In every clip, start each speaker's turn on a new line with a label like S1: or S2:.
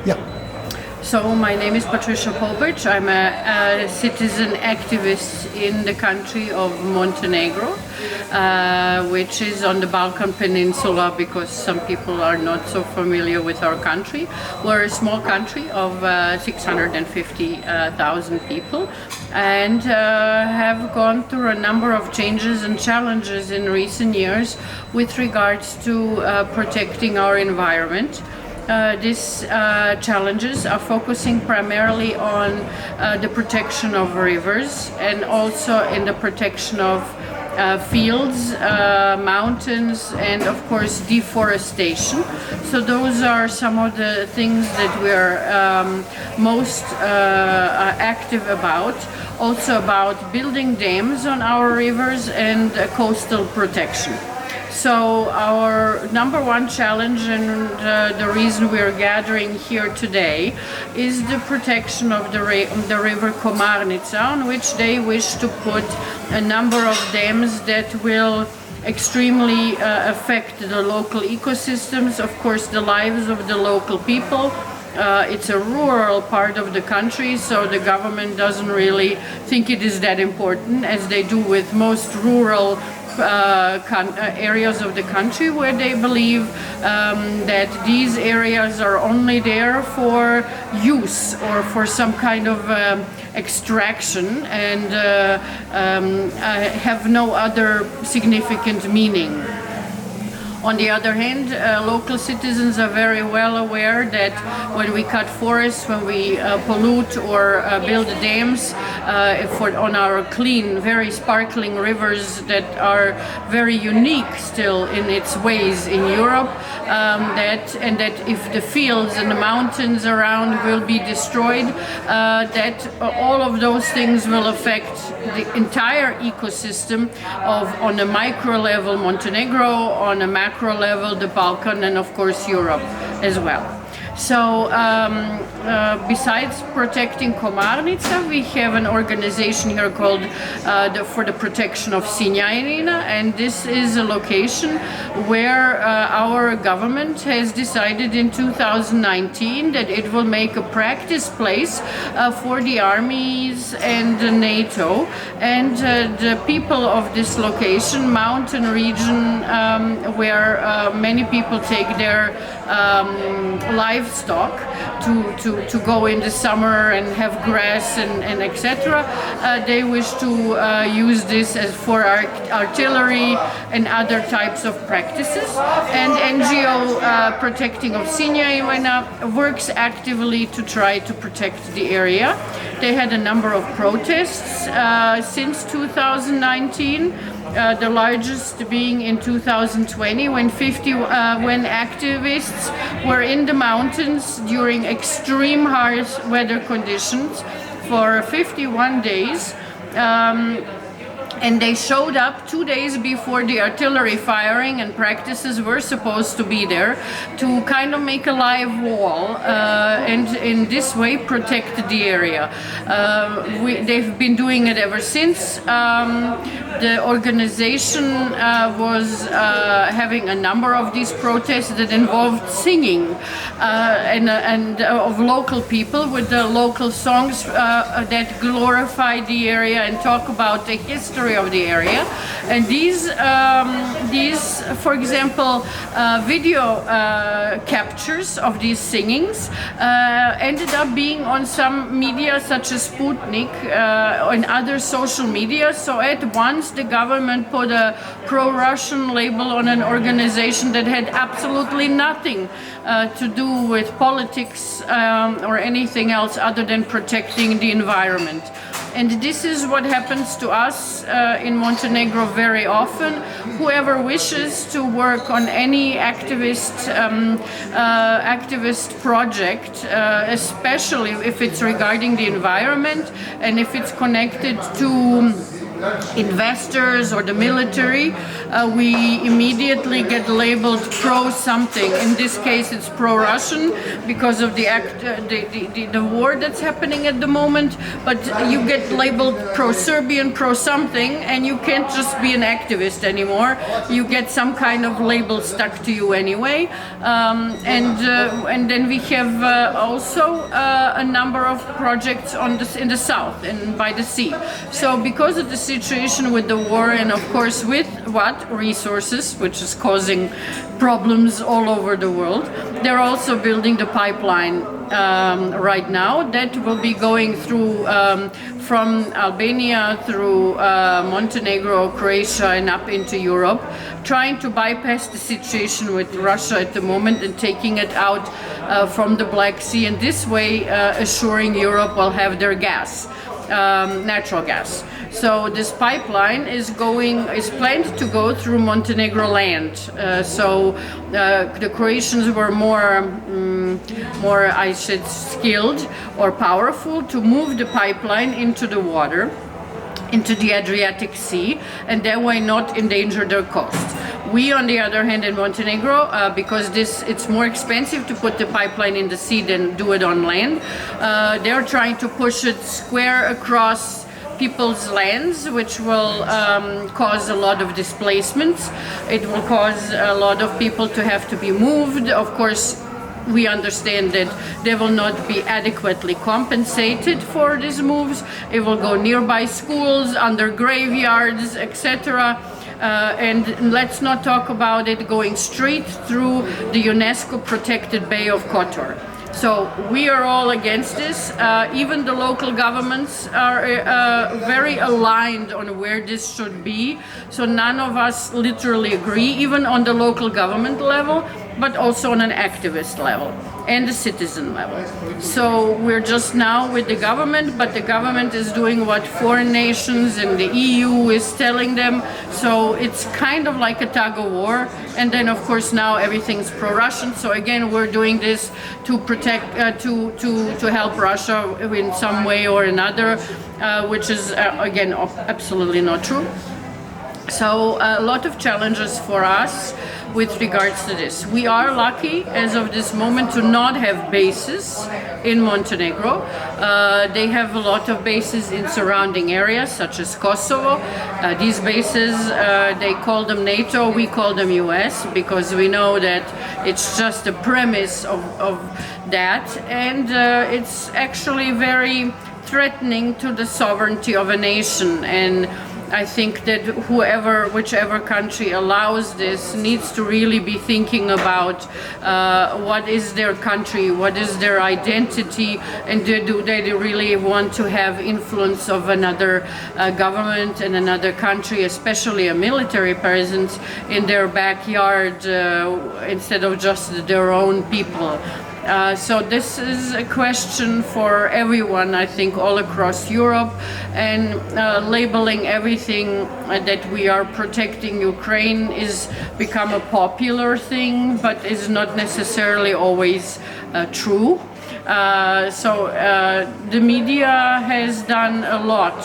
S1: Yeah.
S2: So my name is Patricia Pobric. I'm a citizen activist in the country of Montenegro, which is on the Balkan Peninsula, because some people are not so familiar with our country. We're a small country of 650,000 people and have gone through a number of changes and challenges in recent years with regards to protecting our environment. These challenges are focusing primarily on the protection of rivers and also in the protection of fields, mountains, and of course deforestation. So those are some of the things that we are most active about. Also about building dams on our rivers and coastal protection. So our number one challenge and the reason we're gathering here today is the protection of the river Komarnica, on which they wish to put a number of dams that will extremely affect the local ecosystems, of course the lives of the local people. It's a rural part of the country, so the government doesn't really think it is that important, as they do with most rural areas of the country, where they believe that these areas are only there for use or for some kind of extraction and have no other significant meaning. On the other hand, local citizens are very well aware that when we cut forests, when we pollute or build dams on our clean, very sparkling rivers that are very unique still in its ways in Europe, that if the fields and the mountains around will be destroyed, that all of those things will affect the entire ecosystem on a micro level Montenegro, on a macro level the Balkan, and of course Europe as well. So besides protecting Komarnica, we have an organization here called for the protection of Sinjajina, and this is a location where our government has decided in 2019 that it will make a practice place for the armies and the NATO, and the people of this location, mountain region, where many people take their livestock to go in the summer and have grass and etc. They wish to use this as for artillery and other types of practices. And NGO Protecting of Sinjajina works actively to try to protect the area. They had a number of protests since 2019. The largest being in 2020, when activists were in the mountains during extreme harsh weather conditions for 51 days. And they showed up 2 days before the artillery firing and practices were supposed to be there to kind of make a live wall and in this way protect the area. They've been doing it ever since. The organization was having a number of these protests that involved singing and of local people with the local songs that glorify the area and talk about the history of the area. And these for example, video captures of these singings ended up being on some media such as Sputnik and other social media. So at once the government put a pro-Russian label on an organization that had absolutely nothing to do with politics or anything else other than protecting the environment. And this is what happens to us in Montenegro very often. Whoever wishes to work on any activist project, especially if it's regarding the environment and if it's connected to investors or the military, we immediately get labeled pro-something. In this case, it's pro-Russian because of the war that's happening at the moment, but you get labeled pro-Serbian, pro-something, and you can't just be an activist anymore. You get some kind of label stuck to you anyway. And then we have also a number of projects in the south and by the sea. So because of the situation with the war, and of course with resources, which is causing problems all over the world, they're also building the pipeline right now that will be going through from Albania through Montenegro, Croatia, and up into Europe, trying to bypass the situation with Russia at the moment and taking it out from the Black Sea, and this way assuring Europe will have their gas, natural gas. So this pipeline is planned to go through Montenegro land. So the Croatians were more I said skilled or powerful to move the pipeline into the water, into the Adriatic Sea, and that way not endanger their coast. We, on the other hand, in Montenegro, because it's more expensive to put the pipeline in the sea than do it on land, they're trying to push it square across people's lands, which will cause a lot of displacements. It will cause a lot of people to have to be moved. Of course, we understand that they will not be adequately compensated for these moves. It will go nearby schools, under graveyards, etc. And let's not talk about it going straight through the UNESCO protected Bay of Kotor. So we are all against this. Even the local governments are very aligned on where this should be. So none of us literally agree, even on the local government level, but also on an activist level and the citizen level. So we're just now with the government, but the government is doing what foreign nations and the EU is telling them. So it's kind of like a tug of war. And then of course now everything's pro-Russian. So again, we're doing this to protect, to help Russia in some way or another, which is again absolutely not true. So a lot of challenges for us with regards to this. We are lucky as of this moment to not have bases in Montenegro. They have a lot of bases in surrounding areas such as Kosovo. These bases, they call them NATO, we call them US, because we know that it's just a premise of that, and it's actually very threatening to the sovereignty of a nation. And I think that whichever country allows this needs to really be thinking about what is their country, what is their identity, and do they really want to have influence of another government and another country, especially a military presence in their backyard instead of just their own people. So this is a question for everyone, I think, all across Europe, and labeling everything that we are protecting Ukraine is become a popular thing, but is not necessarily always true. The media has done a lot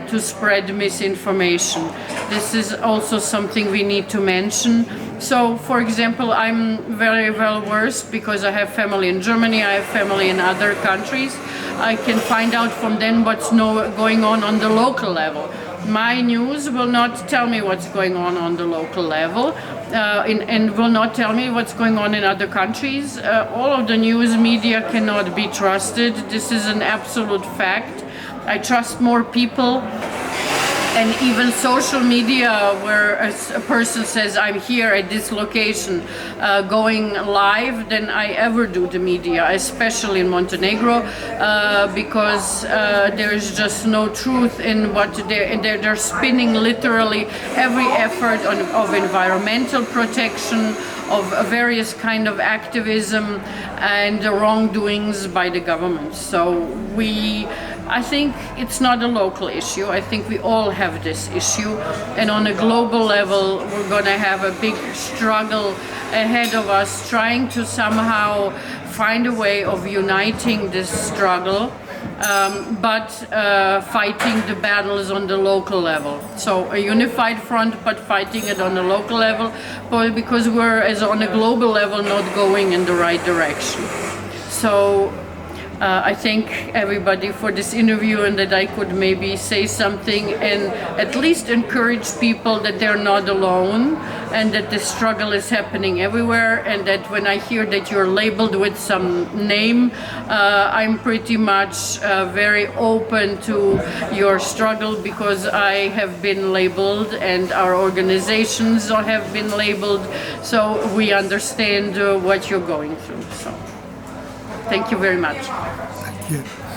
S2: to spread misinformation. This is also something we need to mention. So, for example, I'm very well versed because I have family in Germany, I have family in other countries. I can find out from them what's going on the local level. My news will not tell me what's going on the local level, and will not tell me what's going on in other countries. All of the news media cannot be trusted. This is an absolute fact. I trust more people, and even social media, where a person says I'm here at this location going live, than I ever do the media, especially in Montenegro, because there's just no truth in what they're spinning literally every effort of environmental protection, of various kind of activism, and the wrongdoings by the government. So I think it's not a local issue. I think we all have this issue, and on a global level we're going to have a big struggle ahead of us, trying to somehow find a way of uniting this struggle but fighting the battles on the local level. So a unified front, but fighting it on the local level, because we're, as on a global level, not going in the right direction. So I thank everybody for this interview, and that I could maybe say something and at least encourage people that they're not alone, and that the struggle is happening everywhere, and that when I hear that you're labeled with some name, I'm pretty much very open to your struggle, because I have been labeled and our organizations have been labeled, so we understand what you're going through. So thank you very much.
S1: Thank you.